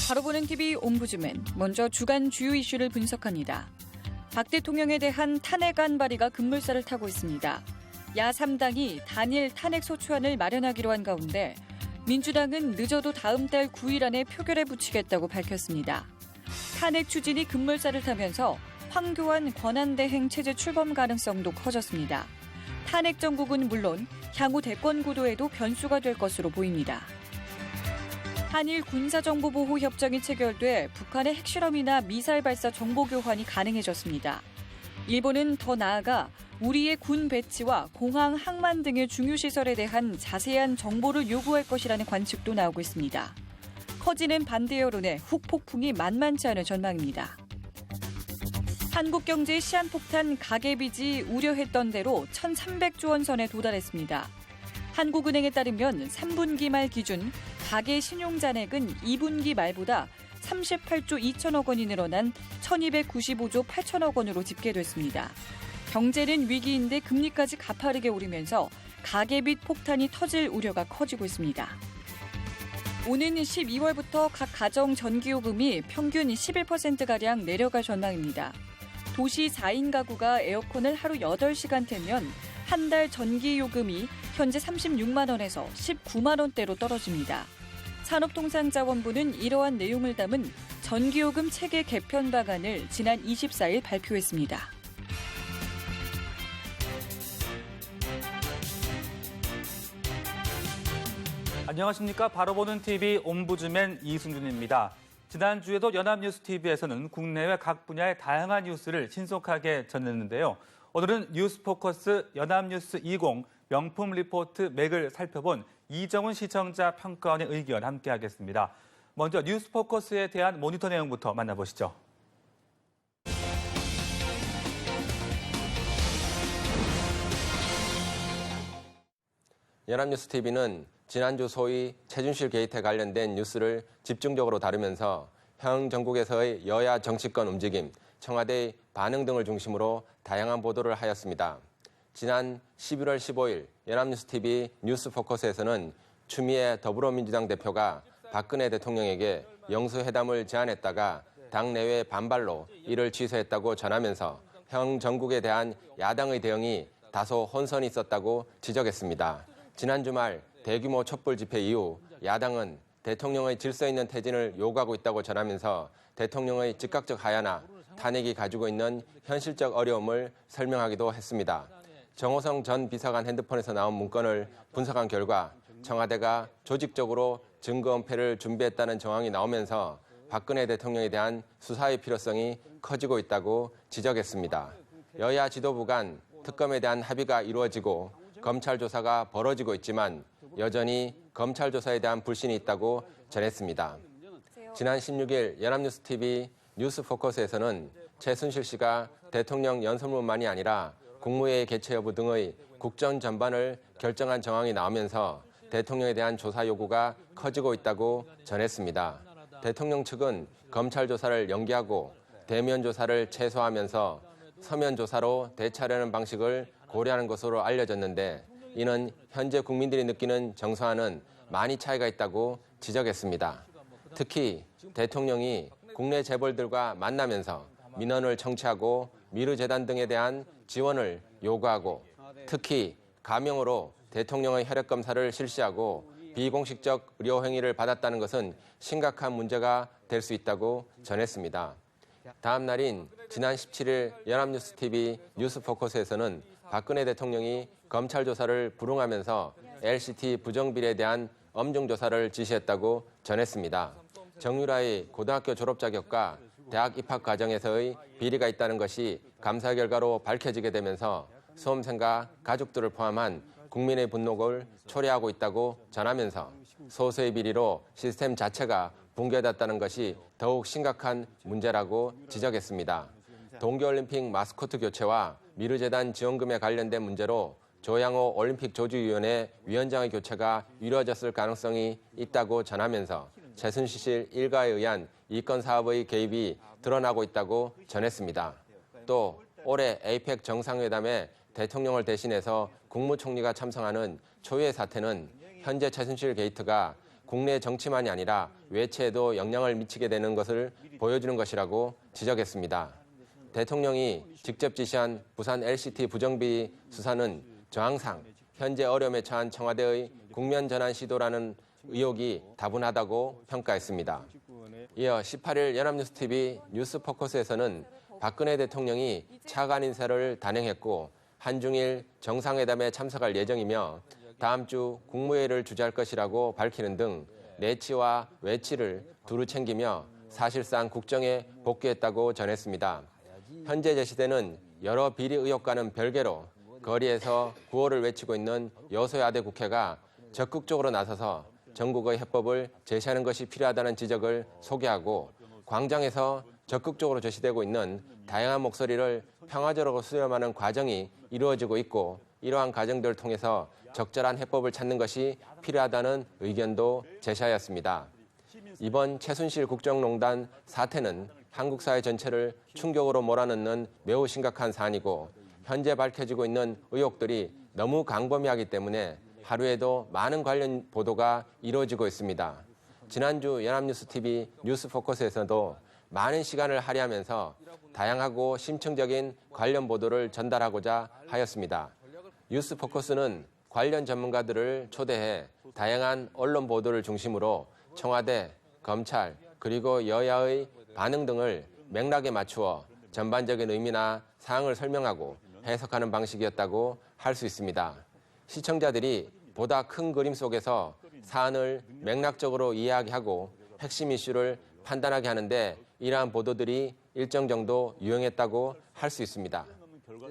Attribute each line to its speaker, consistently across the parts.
Speaker 1: 바로 보는 TV 옴부즈맨, 먼저 주간 주요 이슈를 분석합니다. 박 대통령에 대한 탄핵안 발의가 급물살을 타고 있습니다. 야 3당이 단일 탄핵 소추안을 마련하기로 한 가운데 민주당은 늦어도 다음 달 9일 안에 표결에 붙이겠다고 밝혔습니다. 탄핵 추진이 급물살을 타면서 황교안 권한대행 체제 출범 가능성도 커졌습니다. 탄핵 정국은 물론 향후 대권 구도에도 변수가 될 것으로 보입니다. 한일 군사정보보호협정이 체결돼 북한의 핵실험이나 미사일 발사 정보 교환이 가능해졌습니다. 일본은 더 나아가 우리의 군 배치와 공항, 항만 등의 중요시설에 대한 자세한 정보를 요구할 것이라는 관측도 나오고 있습니다. 커지는 반대 여론에 후폭풍이 만만치 않은 전망입니다. 한국 경제의 시한폭탄 가계빚이 우려했던 대로 1,300조 원 선에 도달했습니다. 한국은행에 따르면 3분기 말 기준 가계 신용잔액은 2분기 말보다 38조 2천억 원이 늘어난 1,295조 8천억 원으로 집계됐습니다. 경제는 위기인데 금리까지 가파르게 오르면서 가계빚 폭탄이 터질 우려가 커지고 있습니다. 오는 12월부터 각 가정 전기요금이 평균 11%가량 내려갈 전망입니다. 도시 4인 가구가 에어컨을 하루 8시간 틀면 한 달 전기요금이 현재 36만 원에서 19만 원대로 떨어집니다. 산업통상자원부는 이러한 내용을 담은 전기요금 체계 개편 방안을 지난 24일 발표했습니다.
Speaker 2: 안녕하십니까. 바로 보는 TV 옴부즈맨 이승준입니다. 지난주에도 연합뉴스TV에서는 국내외 각 분야의 다양한 뉴스를 신속하게 전했는데요. 오늘은 뉴스포커스 연합뉴스 20 명품 리포트 맥을 살펴본 이정훈 시청자 평가원의 의견 함께하겠습니다. 먼저 뉴스포커스에 대한 모니터 내용부터 만나보시죠.
Speaker 3: 연합뉴스TV는 지난주 소위 최준실 게이트에 관련된 뉴스를 집중적으로 다루면서 현 전국에서의 여야 정치권 움직임, 청와대의 반응 등을 중심으로 다양한 보도를 하였습니다. 지난 11월 15일 연합뉴스TV 뉴스포커스에서는 추미애 더불어민주당 대표가 박근혜 대통령에게 영수회담을 제안했다가 당내외 반발로 이를 취소했다고 전하면서 현 정국에 대한 야당의 대응이 다소 혼선이 있었다고 지적했습니다. 지난 주말 대규모 촛불 집회 이후 야당은 대통령의 질서 있는 퇴진을 요구하고 있다고 전하면서 대통령의 즉각적 하야나 탄핵이 가지고 있는 현실적 어려움을 설명하기도 했습니다. 정호성 전 비서관 핸드폰에서 나온 문건을 분석한 결과 청와대가 조직적으로 증거 은폐를 준비했다는 정황이 나오면서 박근혜 대통령에 대한 수사의 필요성이 커지고 있다고 지적했습니다. 여야 지도부 간 특검에 대한 합의가 이루어지고 검찰 조사가 벌어지고 있지만 여전히 검찰 조사에 대한 불신이 있다고 전했습니다. 지난 16일 연합뉴스TV 뉴스포커스에서는 최순실 씨가 대통령 연설문만이 아니라 국무회의 개최 여부 등의 국정 전반을 결정한 정황이 나오면서 대통령에 대한 조사 요구가 커지고 있다고 전했습니다. 대통령 측은 검찰 조사를 연기하고 대면 조사를 최소화하면서 서면 조사로 대처하려는 방식을 고려하는 것으로 알려졌는데 이는 현재 국민들이 느끼는 정서와는 많이 차이가 있다고 지적했습니다. 특히 대통령이 국내 재벌들과 만나면서 민원을 청취하고 미르재단 등에 대한 지원을 요구하고 특히 가명으로 대통령의 혈액 검사를 실시하고 비공식적 의료 행위를 받았다는 것은 심각한 문제가 될 수 있다고 전했습니다. 다음 날인 지난 17일 연합뉴스TV 뉴스포커스에서는 박근혜 대통령이 검찰 조사를 불응하면서 LCT 부정비리에 대한 엄중 조사를 지시했다고 전했습니다. 정유라의 고등학교 졸업 자격과 대학 입학 과정에서의 비리가 있다는 것이 감사 결과로 밝혀지게 되면서 수험생과 가족들을 포함한 국민의 분노를 초래하고 있다고 전하면서 소수의 비리로 시스템 자체가 붕괴됐다는 것이 더욱 심각한 문제라고 지적했습니다. 동계올림픽 마스코트 교체와 미르재단 지원금에 관련된 문제로 조양호 올림픽 조직위원회 위원장의 교체가 이루어졌을 가능성이 있다고 전하면서 최순실 일가에 의한 이권 사업의 개입이 드러나고 있다고 전했습니다. 또 올해 에이펙 정상회담에 대통령을 대신해서 국무총리가 참석하는 초유의 사태는 현재 최순실 게이트가 국내 정치만이 아니라 외채에도 영향을 미치게 되는 것을 보여주는 것이라고 지적했습니다. 대통령이 직접 지시한 부산 LCT 부정비리 수사는 정황상 현재 어려움에 처한 청와대의 국면 전환 시도라는 의혹이 다분하다고 평가했습니다. 이어 18일 연합뉴스TV 뉴스포커스에서는 박근혜 대통령이 차관 인사를 단행했고 한중일 정상회담에 참석할 예정이며 다음 주 국무회의를 주재할 것이라고 밝히는 등 내치와 외치를 두루 챙기며 사실상 국정에 복귀했다고 전했습니다. 현재 제시되는 여러 비리 의혹과는 별개로 거리에서 구호를 외치고 있는 여소야대 국회가 적극적으로 나서서 전국의 해법을 제시하는 것이 필요하다는 지적을 소개하고 광장에서 적극적으로 제시되고 있는 다양한 목소리를 평화적으로 수렴하는 과정이 이루어지고 있고 이러한 과정들을 통해서 적절한 해법을 찾는 것이 필요하다는 의견도 제시하였습니다. 이번 최순실 국정농단 사태는 한국 사회 전체를 충격으로 몰아넣는 매우 심각한 사안이고 현재 밝혀지고 있는 의혹들이 너무 광범위하기 때문에 하루에도 많은 관련 보도가 이루어지고 있습니다. 지난주 연합뉴스TV 뉴스포커스에서도 많은 시간을 할애하면서 다양하고 심층적인 관련 보도를 전달하고자 하였습니다. 뉴스포커스는 관련 전문가들을 초대해 다양한 언론 보도를 중심으로 청와대, 검찰, 그리고 여야의 반응 등을 맥락에 맞추어 전반적인 의미나 사항을 설명하고 해석하는 방식이었다고 할 수 있습니다. 시청자들이 보다 큰 그림 속에서 사안을 맥락적으로 이해하게 하고 핵심 이슈를 판단하게 하는데 이러한 보도들이 일정 정도 유용했다고 할 수 있습니다.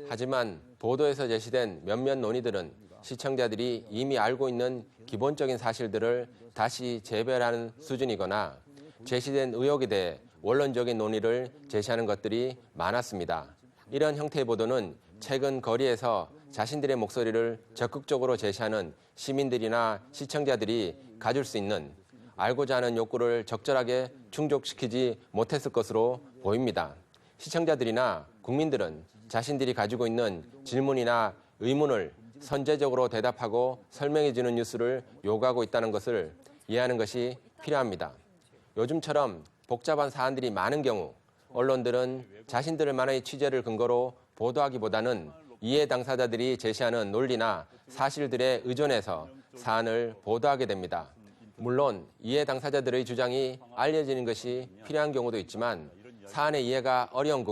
Speaker 3: 하지만 보도에서 제시된 몇몇 논의들은 시청자들이 이미 알고 있는 기본적인 사실들을 다시 재배하는 수준이거나 제시된 의혹에 대해 원론적인 논의를 제시하는 것들이 많았습니다. 이런 형태의 보도는 최근 거리에서 자신들의 목소리를 적극적으로 제시하는 시민들이나 시청자들이 가질 수 있는 알고자 하는 욕구를 적절하게 충족시키지 못했을 것으로 보입니다. 시청자들이나 국민들은 자신들이 가지고 있는 질문이나 의문을 선제적으로 대답하고 설명해주는 뉴스를 요구하고 있다는 것을 이해하는 것이 필요합니다. 요즘처럼 복잡한 사안들이 많은 경우 언론들은 자신들만의 취재를 근거로 보도하기보다는 이해 당사자들이 제시하는 논리나 사실들에 의존해서 사안을 보도하게 됩니다. 물론 이해 당사자들의 주장이 알려지는 것이 필요한 경우도 있지만 사안의 이해가 어려운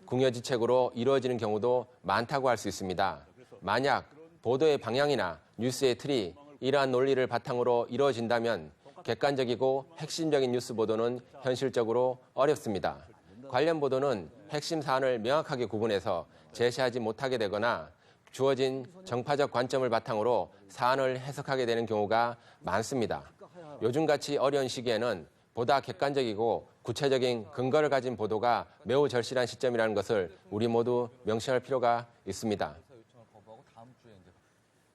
Speaker 3: 궁여지책으로 이루어지는 경우도 많다고 할 수 있습니다. 만약 보도의 방향이나 뉴스의 틀이 이러한 논리를 바탕으로 이루어진다면 객관적이고 핵심적인 뉴스 보도는 현실적으로 어렵습니다. 관련 보도는 핵심 사안을 명확하게 구분해서 제시하지 못하게 되거나 주어진 정파적 관점을 바탕으로 사안을 해석하게 되는 경우가 많습니다. 요즘같이 어려운 시기에는 보다 객관적이고 구체적인 근거를 가진 보도가 매우 절실한 시점이라는 것을 우리 모두 명심할 필요가 있습니다.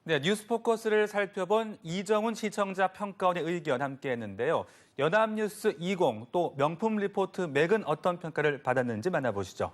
Speaker 2: 네, 뉴스포커스를 살펴본 이정훈 시청자 평가원의 의견 함께했는데요. 연합뉴스 20 또 명품 리포트 맥은 어떤 평가를 받았는지 만나보시죠.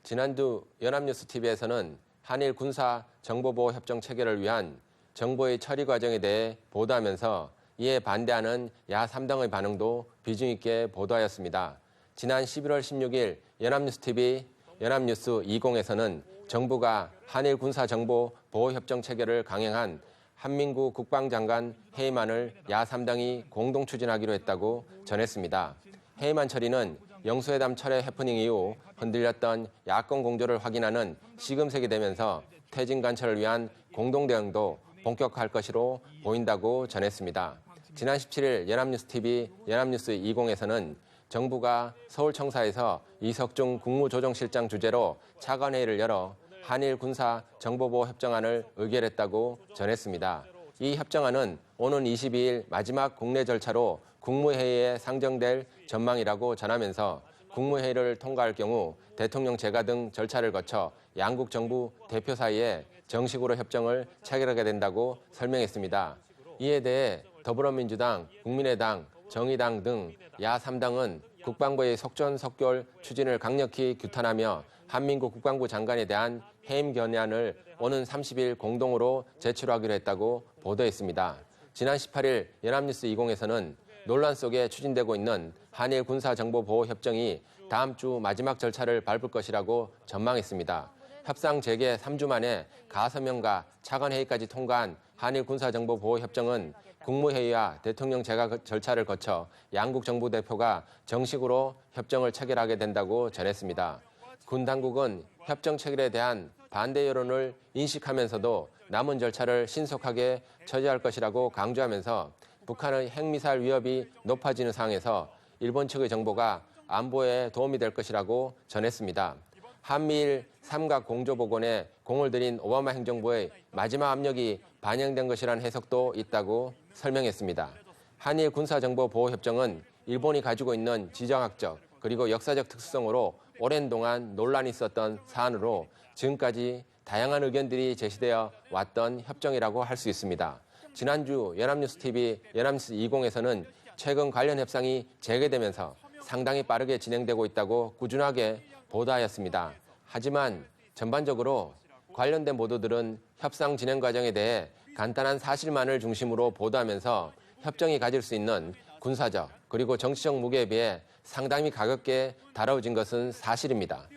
Speaker 3: 지난주 연합뉴스TV에서는 한일 군사 정보보호 협정 체결을 위한 정보의 처리 과정에 대해 보도하면서 이에 반대하는 야 3당의 반응도 비중 있게 보도하였습니다. 지난 11월 16일 연합뉴스TV 연합뉴스 20에서는 정부가 한일 군사 정보 보호 협정 체결을 강행한 한민구 국방장관 회의만을 야 3당이 공동 추진하기로 했다고 전했습니다. 회의만 처리는 영수회담 철회 해프닝 이후 흔들렸던 야권 공조를 확인하는 시금석이 되면서 퇴진 관철을 위한 공동 대응도 본격화할 것으로 보인다고 전했습니다. 지난 17일 연합뉴스TV 연합뉴스 20에서는 정부가 서울청사에서 이석중 국무조정실장 주재로 차관회의를 열어 한일 군사 정보보호 협정안을 의결했다고 전했습니다. 이 협정안은 오는 22일 마지막 국내 절차로 국무회의에 상정될 전망이라고 전하면서 국무회의를 통과할 경우 대통령 재가 등 절차를 거쳐 양국 정부 대표 사이에 정식으로 협정을 체결하게 된다고 설명했습니다. 이에 대해 더불어민주당, 국민의당, 정의당 등 야 3당은 국방부의 속전속결 추진을 강력히 규탄하며 한민국 국방부 장관에 대한 해임 견해안을 오는 30일 공동으로 제출하기로 했다고 보도했습니다. 지난 18일 연합뉴스 20에서는 논란 속에 추진되고 있는 한일 군사정보보호협정이 다음 주 마지막 절차를 밟을 것이라고 전망했습니다. 협상 재개 3주 만에 가서명과 차관회의까지 통과한 한일 군사정보보호협정은 국무회의와 대통령 제각 절차를 거쳐 양국 정부 대표가 정식으로 협정을 체결하게 된다고 전했습니다. 군 당국은 협정 체결에 대한 반대 여론을 인식하면서도 남은 절차를 신속하게 처리할 것이라고 강조하면서 북한의 핵미사일 위협이 높아지는 상황에서 일본 측의 정보가 안보에 도움이 될 것이라고 전했습니다. 한미일 삼각 공조복원에 공을 들인 오바마 행정부의 마지막 압력이 반영된 것이라는 해석도 있다고 설명했습니다. 한일 군사정보보호협정은 일본이 가지고 있는 지정학적 그리고 역사적 특수성으로 오랜 동안 논란이 있었던 사안으로 지금까지 다양한 의견들이 제시되어 왔던 협정이라고 할 수 있습니다. 지난주 연합뉴스TV 연합뉴스 20에서는 최근 관련 협상이 재개되면서 상당히 빠르게 진행되고 있다고 꾸준하게 보도하였습니다. 하지만 전반적으로 관련된 보도들은 협상 진행 과정에 대해 간단한 사실만을 중심으로 보도하면서 협정이 가질 수 있는 군사적 그리고 정치적 무게에 비해 상당히 가볍게 다뤄진 것은 사실입니다.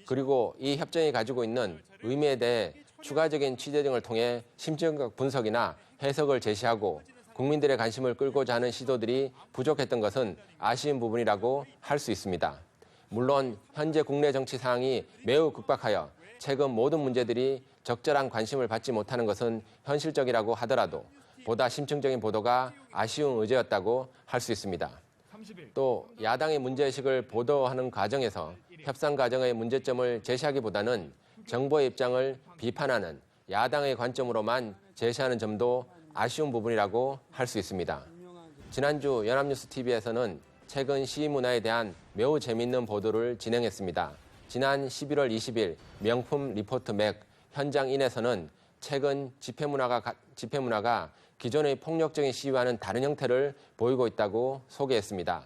Speaker 3: 그리고 이 협정이 가지고 있는 의미에 대해 추가적인 취재 등을 통해 심층적 분석이나 해석을 제시하고 국민들의 관심을 끌고자 하는 시도들이 부족했던 것은 아쉬운 부분이라고 할 수 있습니다. 물론 현재 국내 정치 상황이 매우 급박하여 최근 모든 문제들이 적절한 관심을 받지 못하는 것은 현실적이라고 하더라도 보다 심층적인 보도가 아쉬운 의제였다고 할 수 있습니다. 또 야당의 문제의식을 보도하는 과정에서 협상 과정의 문제점을 제시하기보다는 정부의 입장을 비판하는 야당의 관점으로만 제시하는 점도 아쉬운 부분이라고 할 수 있습니다. 지난주 연합뉴스TV에서는 최근 시위 문화에 대한 매우 재미있는 보도를 진행했습니다. 지난 11월 20일 명품 리포트 맥 현장인에서는 최근 집회 문화가 기존의 폭력적인 시위와는 다른 형태를 보이고 있다고 소개했습니다.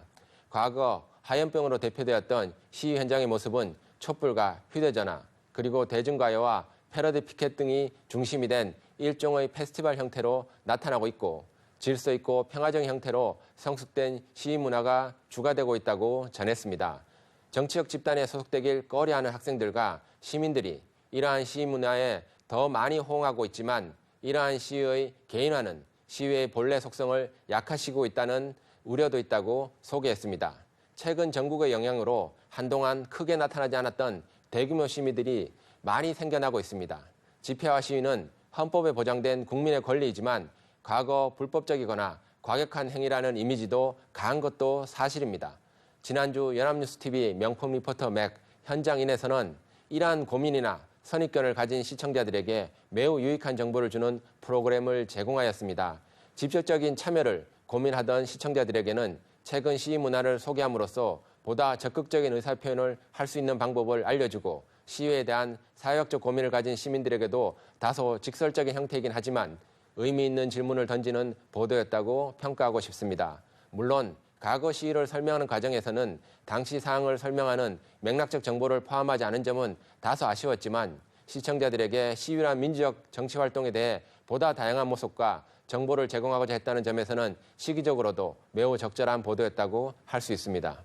Speaker 3: 과거 하염병으로 대표되었던 시위 현장의 모습은 촛불과 휴대전화 그리고 대중가요와 패러디 피켓 등이 중심이 된 일종의 페스티벌 형태로 나타나고 있고 질서 있고 평화적인 형태로 성숙된 시위 문화가 주가되고 있다고 전했습니다. 정치적 집단에 소속되길 꺼려하는 학생들과 시민들이 이러한 시위 문화에 더 많이 호응하고 있지만 이러한 시위의 개인화는 시위의 본래 속성을 약화시키고 있다는 우려도 있다고 소개했습니다. 최근 전국의 영향으로 한동안 크게 나타나지 않았던 대규모 시위들이 많이 생겨나고 있습니다. 집회와 시위는 헌법에 보장된 국민의 권리이지만 과거 불법적이거나 과격한 행위라는 이미지도 강한 것도 사실입니다. 지난주 연합뉴스TV 명품 리포터 맥 현장인에서는 이러한 고민이나 선입견을 가진 시청자들에게 매우 유익한 정보를 주는 프로그램을 제공하였습니다. 직접적인 참여를 고민하던 시청자들에게는 최근 시위 문화를 소개함으로써 보다 적극적인 의사표현을 할 수 있는 방법을 알려주고 시위에 대한 사회학적 고민을 가진 시민들에게도 다소 직설적인 형태이긴 하지만 의미 있는 질문을 던지는 보도였다고 평가하고 싶습니다. 물론 과거 시위를 설명하는 과정에서는 당시 상황을 설명하는 맥락적 정보를 포함하지 않은 점은 다소 아쉬웠지만 시청자들에게 시위란 민주적 정치 활동에 대해 보다 다양한 모습과 정보를 제공하고자 했다는 점에서는 시기적으로도 매우 적절한 보도였다고 할 수 있습니다.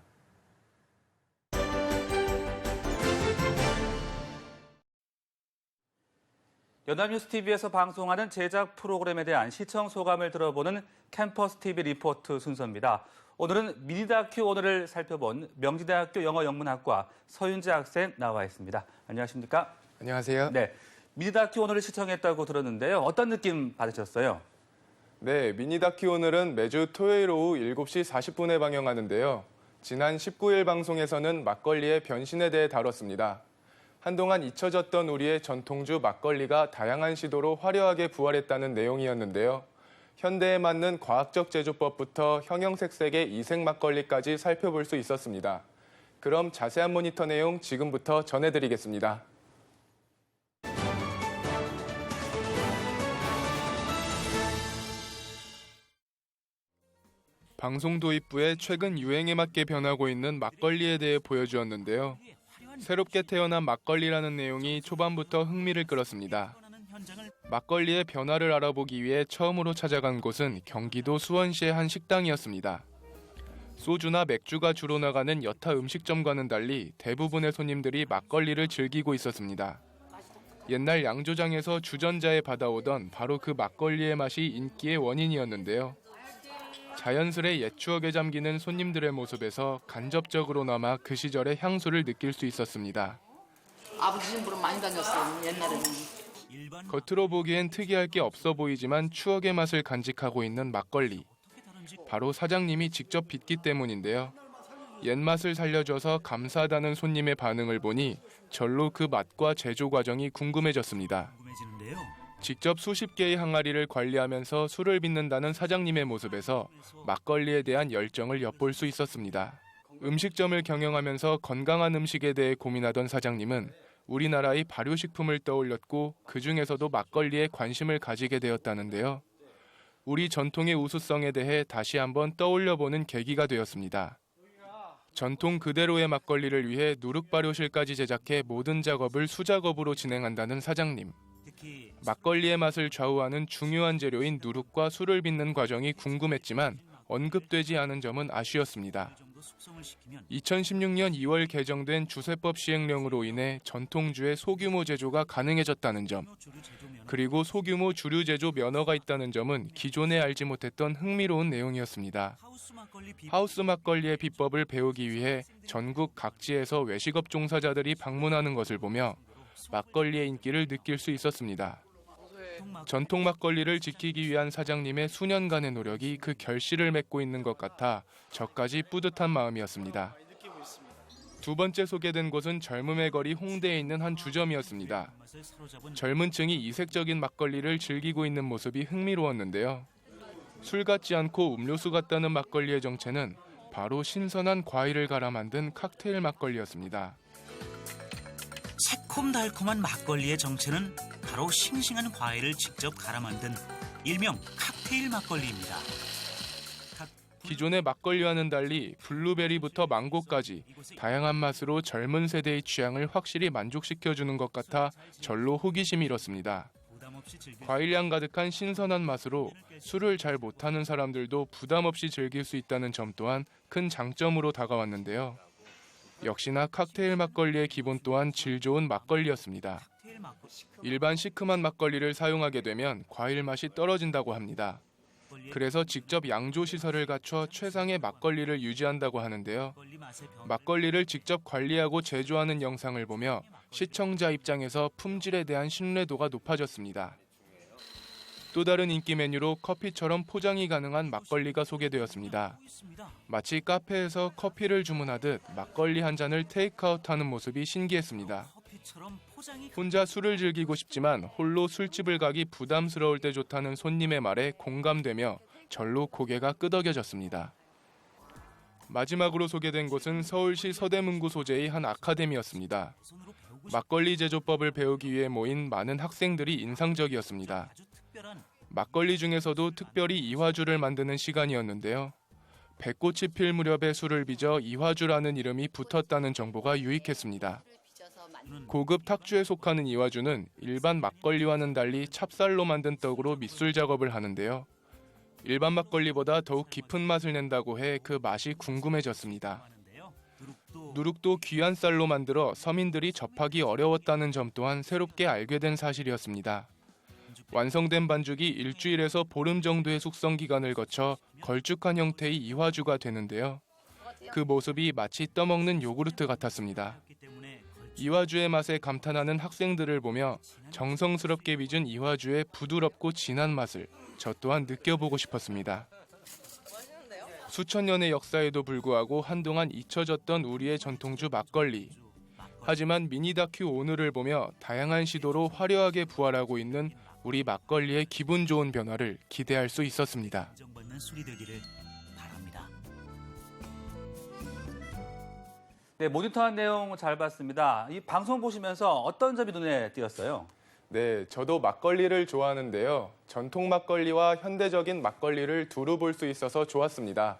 Speaker 2: 연합뉴스TV에서 방송하는 제작 프로그램에 대한 시청 소감을 들어보는 캠퍼스 TV 리포트 순서입니다. 오늘은 미니다큐 오늘을 살펴본 명지대학교 영어영문학과 서윤재 학생 나와 있습니다. 안녕하십니까?
Speaker 4: 안녕하세요.
Speaker 2: 네, 미니다큐 오늘을 시청했다고 들었는데요. 어떤 느낌 받으셨어요?
Speaker 4: 네, 미니다큐 오늘은 매주 토요일 오후 7시 40분에 방영하는데요. 지난 19일 방송에서는 막걸리의 변신에 대해 다뤘습니다. 한동안 잊혀졌던 우리의 전통주 막걸리가 다양한 시도로 화려하게 부활했다는 내용이었는데요. 현대에 맞는 과학적 제조법부터 형형색색의 이색 막걸리까지 살펴볼 수 있었습니다. 그럼 자세한 모니터 내용 지금부터 전해드리겠습니다. 방송 도입부에 최근 유행에 맞게 변하고 있는 막걸리에 대해 보여주었는데요. 새롭게 태어난 막걸리라는 내용이 초반부터 흥미를 끌었습니다. 막걸리의 변화를 알아보기 위해 처음으로 찾아간 곳은 경기도 수원시의 한 식당이었습니다. 소주나 맥주가 주로 나가는 여타 음식점과는 달리 대부분의 손님들이 막걸리를 즐기고 있었습니다. 옛날 양조장에서 주전자에 받아오던 바로 그 막걸리의 맛이 인기의 원인이었는데요. 자연스레 옛 추억에 잠기는 손님들의 모습에서 간접적으로나마 그 시절의 향수를 느낄 수 있었습니다.
Speaker 5: 아버지 집 보러 많이 다녔어요, 옛날에는.
Speaker 4: 겉으로 보기엔 특이할 게 없어 보이지만 추억의 맛을 간직하고 있는 막걸리. 바로 사장님이 직접 빚기 때문인데요. 옛맛을 살려줘서 감사하다는 손님의 반응을 보니 절로 그 맛과 제조 과정이 궁금해졌습니다. 직접 수십 개의 항아리를 관리하면서 술을 빚는다는 사장님의 모습에서 막걸리에 대한 열정을 엿볼 수 있었습니다. 음식점을 경영하면서 건강한 음식에 대해 고민하던 사장님은 우리나라의 발효식품을 떠올렸고 그중에서도 막걸리에 관심을 가지게 되었다는데요. 우리 전통의 우수성에 대해 다시 한번 떠올려보는 계기가 되었습니다. 전통 그대로의 막걸리를 위해 누룩 발효실까지 제작해 모든 작업을 수작업으로 진행한다는 사장님. 막걸리의 맛을 좌우하는 중요한 재료인 누룩과 술을 빚는 과정이 궁금했지만 언급되지 않은 점은 아쉬웠습니다. 2016년 2월 개정된 주세법 시행령으로 인해 전통주의 소규모 제조가 가능해졌다는 점, 그리고 소규모 주류 제조 면허가 있다는 점은 기존에 알지 못했던 흥미로운 내용이었습니다. 하우스 막걸리의 비법을 배우기 위해 전국 각지에서 외식업 종사자들이 방문하는 것을 보며 막걸리의 인기를 느낄 수 있었습니다. 전통 막걸리를 지키기 위한 사장님의 수년간의 노력이 그 결실을 맺고 있는 것 같아 저까지 뿌듯한 마음이었습니다. 두 번째 소개된 곳은 젊음의 거리 홍대에 있는 한 주점이었습니다. 젊은 층이 이색적인 막걸리를 즐기고 있는 모습이 흥미로웠는데요. 술 같지 않고 음료수 같다는 막걸리의 정체는 바로 신선한 과일을 갈아 만든 칵테일 막걸리였습니다.
Speaker 6: 새콤달콤한 막걸리의 정체는 바로 싱싱한 과일을 직접 갈아 만든 일명 칵테일 막걸리입니다.
Speaker 4: 기존의 막걸리와는 달리 블루베리부터 망고까지 다양한 맛으로 젊은 세대의 취향을 확실히 만족시켜주는 것 같아 절로 호기심이 일었습니다. 과일향 가득한 신선한 맛으로 술을 잘 못하는 사람들도 부담 없이 즐길 수 있다는 점 또한 큰 장점으로 다가왔는데요. 역시나 칵테일 막걸리의 기본 또한 질 좋은 막걸리였습니다. 일반 시큼한 막걸리를 사용하게 되면 과일 맛이 떨어진다고 합니다. 그래서 직접 양조 시설을 갖춰 최상의 막걸리를 유지한다고 하는데요. 막걸리를 직접 관리하고 제조하는 영상을 보며 시청자 입장에서 품질에 대한 신뢰도가 높아졌습니다. 또 다른 인기 메뉴로 커피처럼 포장이 가능한 막걸리가 소개되었습니다. 마치 카페에서 커피를 주문하듯 막걸리 한 잔을 테이크아웃하는 모습이 신기했습니다. 혼자 술을 즐기고 싶지만 홀로 술집을 가기 부담스러울 때 좋다는 손님의 말에 공감되며 절로 고개가 끄덕여졌습니다. 마지막으로 소개된 곳은 서울시 서대문구 소재의 한 아카데미였습니다. 막걸리 제조법을 배우기 위해 모인 많은 학생들이 인상적이었습니다. 막걸리 중에서도 특별히 이화주를 만드는 시간이었는데요. 배꽃이 필 무렵에 술을 빚어 이화주라는 이름이 붙었다는 정보가 유익했습니다. 고급 탁주에 속하는 이화주는 일반 막걸리와는 달리 찹쌀로 만든 떡으로 밑술 작업을 하는데요. 일반 막걸리보다 더욱 깊은 맛을 낸다고 해 그 맛이 궁금해졌습니다. 누룩도 귀한 쌀로 만들어 서민들이 접하기 어려웠다는 점 또한 새롭게 알게 된 사실이었습니다. 완성된 반죽이 일주일에서 보름 정도의 숙성 기간을 거쳐 걸쭉한 형태의 이화주가 되는데요. 그 모습이 마치 떠먹는 요구르트 같았습니다. 이화주의 맛에 감탄하는 학생들을 보며 정성스럽게 빚은 이화주의 부드럽고 진한 맛을 저 또한 느껴보고 싶었습니다. 수천 년의 역사에도 불구하고 한동안 잊혀졌던 우리의 전통주 막걸리. 하지만 미니 다큐 오늘을 보며 다양한 시도로 화려하게 부활하고 있는 우리 막걸리의 기분 좋은 변화를 기대할 수 있었습니다.
Speaker 6: 인정받는 술이 되기를 바랍니다.
Speaker 2: 네, 모니터한 내용 잘 봤습니다. 이 방송 보시면서 어떤 점이 눈에 띄었어요?
Speaker 4: 네, 저도 막걸리를 좋아하는데요. 전통 막걸리와 현대적인 막걸리를 두루 볼 수 있어서 좋았습니다.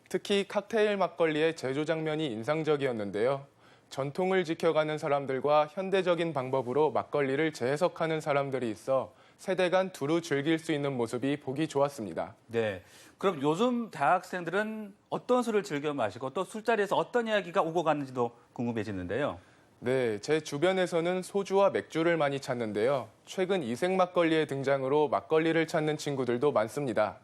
Speaker 4: 특히 칵테일 막걸리의 제조 장면이 인상적이었는데요. 전통을 지켜가는 사람들과 현대적인 방법으로 막걸리를 재해석하는 사람들이 있어 세대 간 두루 즐길 수 있는 모습이 보기 좋았습니다.
Speaker 2: 네. 그럼 요즘 대학생들은 어떤 술을 즐겨 마시고 또 술자리에서 어떤 이야기가 오고 가는지도 궁금해지는데요.
Speaker 4: 네, 제 주변에서는 소주와 맥주를 많이 찾는데요. 최근 이색 막걸리의 등장으로 막걸리를 찾는 친구들도 많습니다.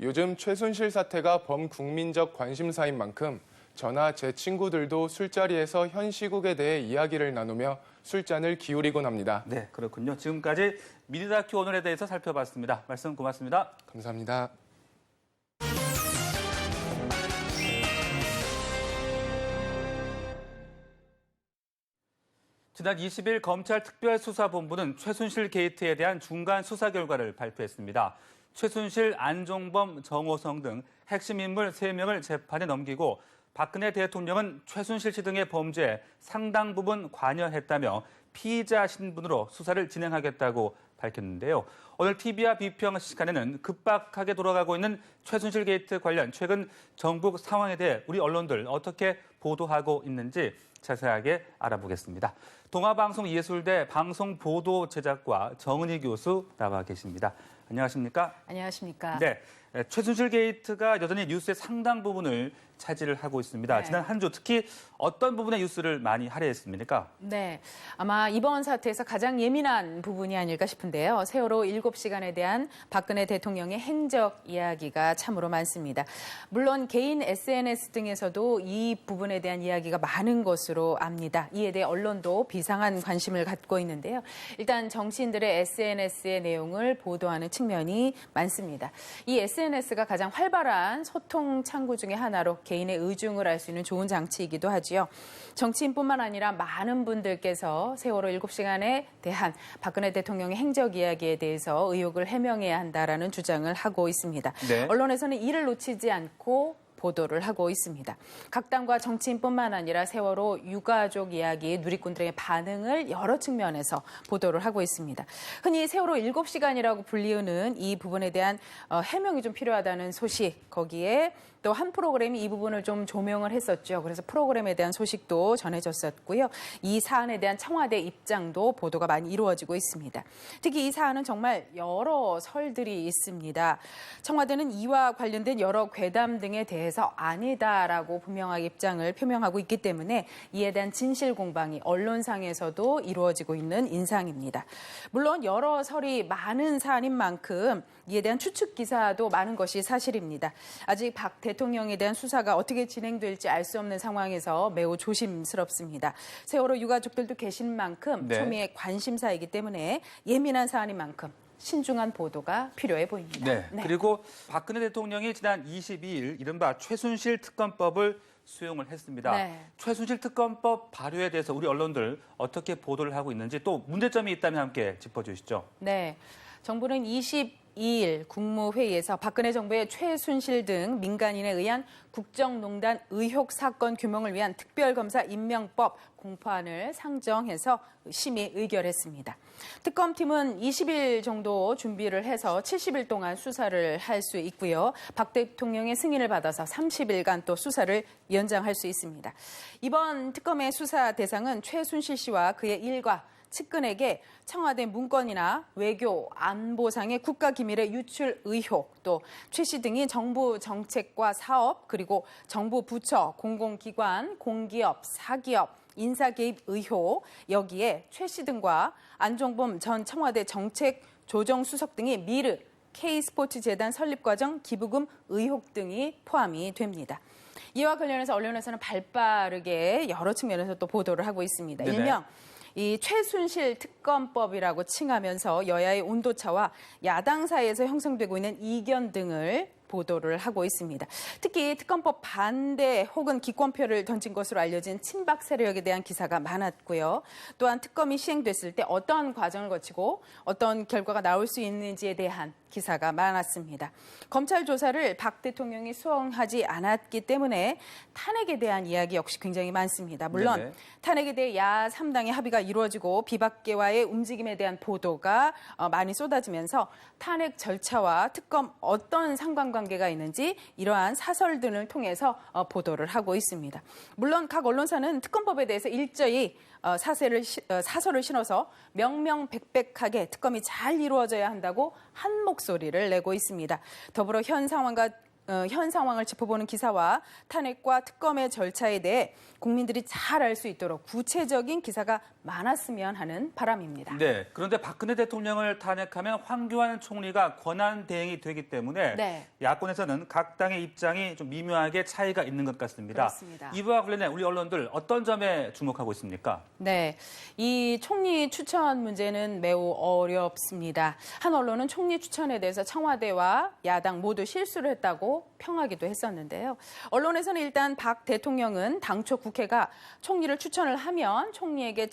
Speaker 4: 요즘 최순실 사태가 범국민적 관심사인 만큼 저나 제 친구들도 술자리에서 현 시국에 대해 이야기를 나누며 술잔을 기울이곤 합니다.
Speaker 2: 네, 그렇군요. 지금까지 미니다큐 오늘에 대해서 살펴봤습니다. 말씀 고맙습니다.
Speaker 4: 감사합니다.
Speaker 2: 지난 20일 검찰 특별수사본부는 최순실 게이트에 대한 중간 수사 결과를 발표했습니다. 최순실, 안종범, 정호성 등 핵심 인물 3명을 재판에 넘기고 박근혜 대통령은 최순실 씨 등의 범죄에 상당 부분 관여했다며 피의자 신분으로 수사를 진행하겠다고 밝혔는데요. 오늘 TV와 비평 시간에는 급박하게 돌아가고 있는 최순실 게이트 관련 최근 정부 상황에 대해 우리 언론들 어떻게 보도하고 있는지 자세하게 알아보겠습니다. 동아방송예술대 방송보도제작과 정은희 교수 나와 계십니다. 안녕하십니까?
Speaker 7: 안녕하십니까?
Speaker 2: 네, 최순실 게이트가 여전히 뉴스의 상당 부분을 차지를 하고 있습니다.
Speaker 7: 네.
Speaker 2: 지난 한 주 특히 어떤 부분의 뉴스를 많이 할애했습니까?
Speaker 7: 네, 아마 이번 사태에서 가장 예민한 부분이 아닐까 싶은데요. 세월호 7시간에 대한 박근혜 대통령의 행적 이야기가 참으로 많습니다. 물론 개인 SNS 등에서도 이 부분에 대한 이야기가 많은 것으로 압니다. 이에 대해 언론도 비상한 관심을 갖고 있는데요. 일단 정치인들의 SNS의 내용을 보도하는 측면이 많습니다. 이 SNS가 가장 활발한 소통 창구 중에 하나로 개인의 의중을 알 수 있는 좋은 장치이기도 하지요. 정치인뿐만 아니라 많은 분들께서 세월호 7시간에 대한 박근혜 대통령의 행적 이야기에 대해서 의혹을 해명해야 한다라는 주장을 하고 있습니다.
Speaker 2: 네.
Speaker 7: 언론에서는 이를 놓치지 않고 보도를 하고 있습니다. 각 당과 정치인뿐만 아니라 세월호 유가족 이야기, 누리꾼들의 반응을 여러 측면에서 보도를 하고 있습니다. 흔히 세월호 7시간이라고 불리우는 이 부분에 대한 해명이 좀 필요하다는 소식, 거기에 또 한 프로그램이 이 부분을 좀 조명을 했었죠. 그래서 프로그램에 대한 소식도 전해졌었고요. 이 사안에 대한 청와대 입장도 보도가 많이 이루어지고 있습니다. 특히 이 사안은 정말 여러 설들이 있습니다. 청와대는 이와 관련된 여러 괴담 등에 대해서 아니다라고 분명하게 입장을 표명하고 있기 때문에 이에 대한 진실 공방이 언론상에서도 이루어지고 있는 인상입니다. 물론 여러 설이 많은 사안인 만큼 이에 대한 추측 기사도 많은 것이 사실입니다. 아직 박 대통령에 대한 수사가 어떻게 진행될지 알 수 없는 상황에서 매우 조심스럽습니다. 세월호 유가족들도 계신 만큼
Speaker 2: 네.
Speaker 7: 초미의 관심사이기 때문에 예민한 사안인 만큼 신중한 보도가 필요해 보입니다.
Speaker 2: 네. 그리고 박근혜 대통령이 지난 22일 이른바 최순실 특검법을 수용을 했습니다.
Speaker 7: 네.
Speaker 2: 최순실 특검법 발효에 대해서 우리 언론들 어떻게 보도를 하고 있는지 또 문제점이 있다면 함께 짚어주시죠.
Speaker 7: 네, 정부는 22일 국무회의에서 박근혜 정부의 최순실 등 민간인에 의한 국정농단 의혹 사건 규명을 위한 특별검사 임명법 공포안을 상정해서 심의 의결했습니다. 특검팀은 20일 정도 준비를 해서 70일 동안 수사를 할 수 있고요. 박 대통령의 승인을 받아서 30일간 또 수사를 연장할 수 있습니다. 이번 특검의 수사 대상은 최순실 씨와 그의 일가, 측근에게 청와대 문건이나 외교, 안보상의 국가기밀의 유출 의혹, 또 최 씨 등이 정부 정책과 사업, 그리고 정부 부처, 공공기관, 공기업, 사기업, 인사 개입 의혹, 여기에 최 씨 등과 안종범 전 청와대 정책조정수석 등이 미르, K스포츠재단 설립 과정 기부금 의혹 등이 포함이 됩니다. 이와 관련해서 언론에서는 발빠르게 여러 측면에서 또 보도를 하고 있습니다.
Speaker 2: 네네.
Speaker 7: 일명 이 최순실 특검법이라고 칭하면서 여야의 온도차와 야당 사이에서 형성되고 있는 이견 등을 보도를 하고 있습니다. 특히 특검법 반대 혹은 기권표를 던진 것으로 알려진 친박 세력에 대한 기사가 많았고요. 또한 특검이 시행됐을 때 어떠한 과정을 거치고 어떤 결과가 나올 수 있는지에 대한 기사가 많았습니다. 검찰 조사를 박 대통령이 수행하지 않았기 때문에 탄핵에 대한 이야기 역시 굉장히 많습니다. 물론
Speaker 2: 네네.
Speaker 7: 탄핵에 대해 야 3당의 합의가 이루어지고 비박계와의 움직임에 대한 보도가 많이 쏟아지면서 탄핵 절차와 특검 어떤 상관관계가 인과관계가 있는지 이러한 사설 등을 통해서 보도를 하고 있습니다. 물론 각 언론사는 특검법에 대해서 일제히 사설을 실어서 명명백백하게 특검이 잘 이루어져야 한다고 한 목소리를 내고 있습니다. 더불어 현 상황을 짚어보는 기사와 탄핵과 특검의 절차에 대해 국민들이 잘 알 수 있도록 구체적인 기사가 많았으면 하는 바람입니다.
Speaker 2: 네, 그런데 박근혜 대통령을 탄핵하면 황교안 총리가 권한 대행이 되기 때문에
Speaker 7: 네.
Speaker 2: 야권에서는 각 당의 입장이 좀 미묘하게 차이가 있는 것 같습니다.
Speaker 7: 그렇습니다.
Speaker 2: 이와 관련해 우리 언론들 어떤 점에 주목하고 있습니까?
Speaker 7: 네, 이 총리 추천 문제는 매우 어렵습니다. 한 언론은 총리 추천에 대해서 청와대와 야당 모두 실수를 했다고 평하기도 했었는데요. 언론에서는 일단 박 대통령은 당초 국회가 총리를 추천을 하면 총리에게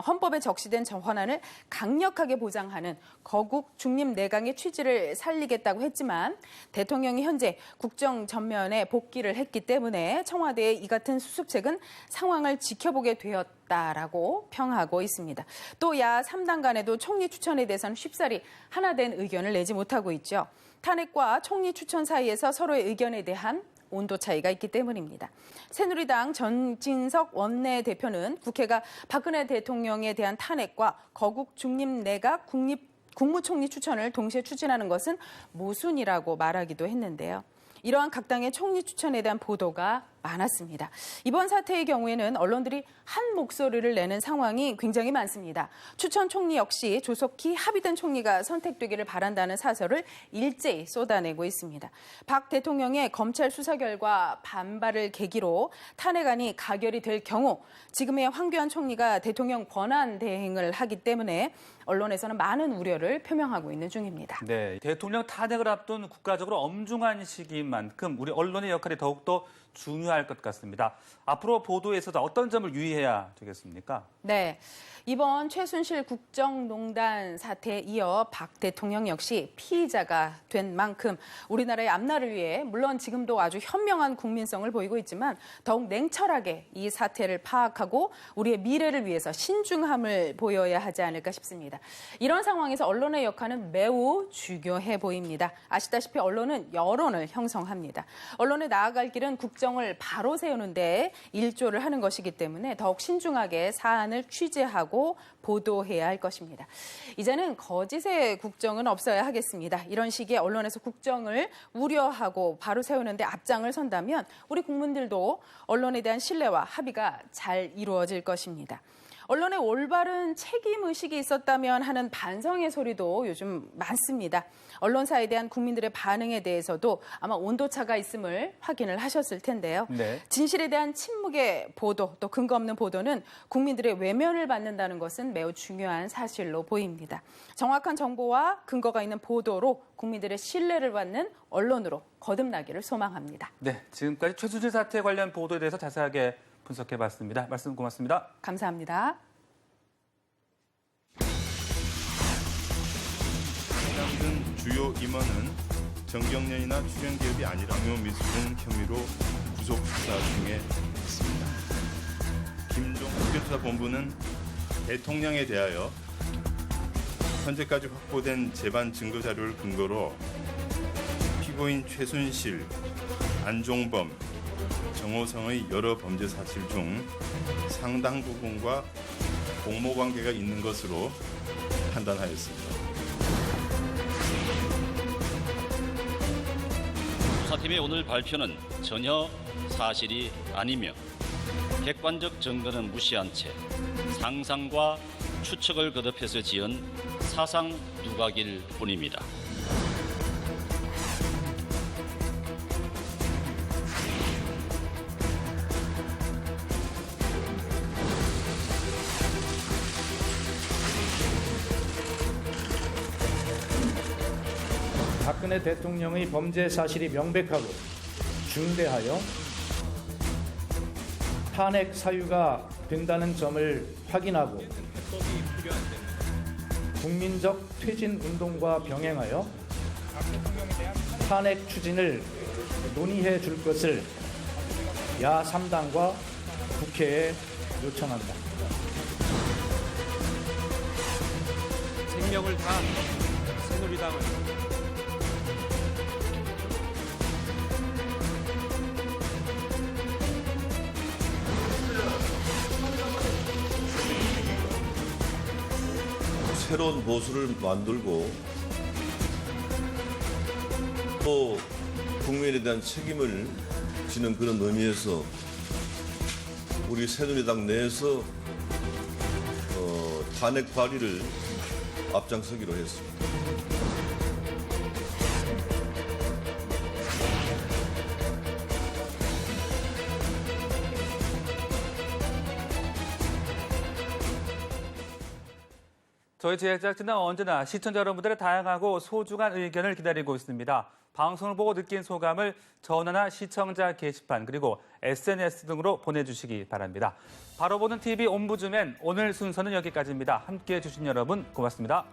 Speaker 7: 헌법에 적시된 권한을 강력하게 보장하는 거국 중립 내강의 취지를 살리겠다고 했지만 대통령이 현재 국정 전면에 복귀를 했기 때문에 청와대의 이 같은 수습책은 상황을 지켜보게 되었다라고 평하고 있습니다. 또 야 3당 간에도 총리 추천에 대해서는 쉽사리 하나된 의견을 내지 못하고 있죠. 탄핵과 총리 추천 사이에서 서로의 의견에 대한 온도 차이가 있기 때문입니다. 새누리당 전진석 원내대표는 국회가 박근혜 대통령에 대한 탄핵과 거국 중립 내각 국무총리 추천을 동시에 추진하는 것은 모순이라고 말하기도 했는데요. 이러한 각 당의 총리 추천에 대한 보도가 많았습니다. 이번 사태의 경우에는 언론들이 한 목소리를 내는 상황이 굉장히 많습니다. 추천 총리 역시 조속히 합의된 총리가 선택되기를 바란다는 사설을 일제히 쏟아내고 있습니다. 박 대통령의 검찰 수사 결과 반발을 계기로 탄핵안이 가결이 될 경우 지금의 황교안 총리가 대통령 권한 대행을 하기 때문에 언론에서는 많은 우려를 표명하고 있는 중입니다.
Speaker 2: 네, 대통령 탄핵을 앞둔 국가적으로 엄중한 시기인 만큼 우리 언론의 역할이 더욱더 중요할 것 같습니다. 앞으로 보도에서도 어떤 점을 유의해야 되겠습니까?
Speaker 7: 네, 이번 최순실 국정농단 사태에 이어 박 대통령 역시 피의자가 된 만큼 우리나라의 앞날을 위해 물론 지금도 아주 현명한 국민성을 보이고 있지만 더욱 냉철하게 이 사태를 파악하고 우리의 미래를 위해서 신중함을 보여야 하지 않을까 싶습니다. 이런 상황에서 언론의 역할은 매우 중요해 보입니다. 아시다시피 언론은 여론을 형성합니다. 언론의 나아갈 길은 국정을 바로 세우는 데 일조를 하는 것이기 때문에 더욱 신중하게 사안을 취재하고 보도해야 할 것입니다. 이제는 거짓의 국정은 없어야 하겠습니다. 이런 시기에 언론에서 국정을 우려하고 바로 세우는 데 앞장을 선다면 우리 국민들도 언론에 대한 신뢰와 합의가 잘 이루어질 것입니다. 언론에 올바른 책임의식이 있었다면 하는 반성의 소리도 요즘 많습니다. 언론사에 대한 국민들의 반응에 대해서도 아마 온도차가 있음을 확인을 하셨을 텐데요.
Speaker 2: 네.
Speaker 7: 진실에 대한 침묵의 보도, 또 근거 없는 보도는 국민들의 외면을 받는다는 것은 매우 중요한 사실로 보입니다. 정확한 정보와 근거가 있는 보도로 국민들의 신뢰를 받는 언론으로 거듭나기를 소망합니다.
Speaker 2: 네, 지금까지 최순실 사태 관련 보도에 대해서 자세하게 분석해봤습니다. 말씀 고맙습니다.
Speaker 7: 감사합니다.
Speaker 8: 해당 등 주요 임원은 정경련이나 출연 기업이 아니라 강요미수 등 혐의로 구속 수사 중에 있습니다. 김종 특별수사본부는 대통령에 대하여 현재까지 확보된 재반 증거 자료를 근거로 피고인 최순실, 안종범, 정호성의 여러 범죄 사실 중 상당 부분과 공모 관계가 있는 것으로 판단하였습니다.
Speaker 9: 수사팀의 오늘 발표는 전혀 사실이 아니며 객관적 증거는 무시한 채 상상과 추측을 거듭해서 지은 사상 누각일 뿐입니다.
Speaker 10: 박근혜 대통령의 범죄 사실이 명백하고 중대하여 탄핵 사유가 된다는 점을 확인하고 국민적 퇴진 운동과 병행하여 탄핵 추진을 논의해 줄 것을 야 3당과 국회에 요청한다.
Speaker 11: 생명을 다한 새누리당은
Speaker 8: 새로운 보수를 만들고 또 국민에 대한 책임을 지는 그런 의미에서 우리 새누리당 내에서 탄핵 발의를 앞장서기로 했습니다.
Speaker 2: 저희 제작진은 언제나 시청자 여러분들의 다양하고 소중한 의견을 기다리고 있습니다. 방송을 보고 느낀 소감을 전화나 시청자 게시판 그리고 SNS 등으로 보내주시기 바랍니다. 바로 보는 TV 옴부즈맨 오늘 순서는 여기까지입니다. 함께해 주신 여러분 고맙습니다.